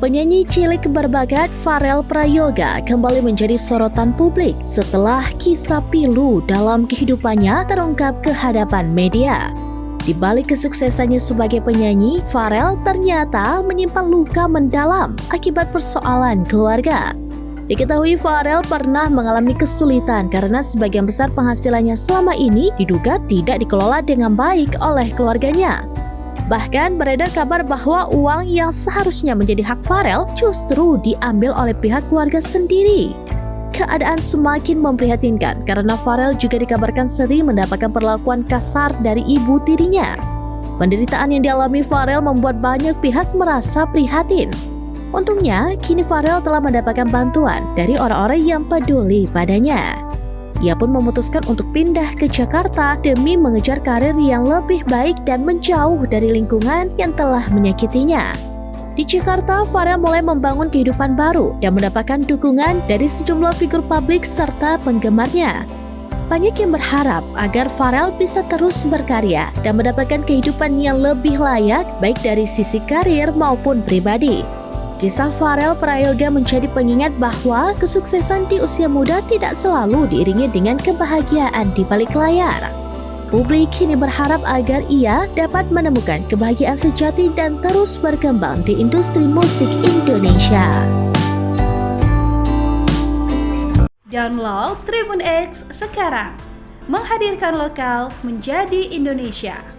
Penyanyi cilik berbakat Pharrell Prayoga kembali menjadi sorotan publik setelah kisah pilu dalam kehidupannya terungkap ke hadapan media. Di balik kesuksesannya sebagai penyanyi, Pharrell ternyata menyimpan luka mendalam akibat persoalan keluarga. Diketahui Pharrell pernah mengalami kesulitan karena sebagian besar penghasilannya selama ini diduga tidak dikelola dengan baik oleh keluarganya. Bahkan beredar kabar bahwa uang yang seharusnya menjadi hak Pharrell justru diambil oleh pihak keluarga sendiri. Keadaan semakin memprihatinkan karena Pharrell juga dikabarkan sering mendapatkan perlakuan kasar dari ibu tirinya. Penderitaan yang dialami Pharrell membuat banyak pihak merasa prihatin. Untungnya, kini Pharrell telah mendapatkan bantuan dari orang-orang yang peduli padanya. Ia pun memutuskan untuk pindah ke Jakarta demi mengejar karir yang lebih baik dan menjauh dari lingkungan yang telah menyakitinya. Di Jakarta, Pharrell mulai membangun kehidupan baru dan mendapatkan dukungan dari sejumlah figur publik serta penggemarnya. Banyak yang berharap agar Pharrell bisa terus berkarya dan mendapatkan kehidupan yang lebih layak baik dari sisi karir maupun pribadi. Kisah Pharrell Prayoga menjadi pengingat bahwa kesuksesan di usia muda tidak selalu diiringi dengan kebahagiaan di balik layar. Publik kini berharap agar ia dapat menemukan kebahagiaan sejati dan terus berkembang di industri musik Indonesia. Download Tribun X sekarang, menghadirkan lokal menjadi Indonesia.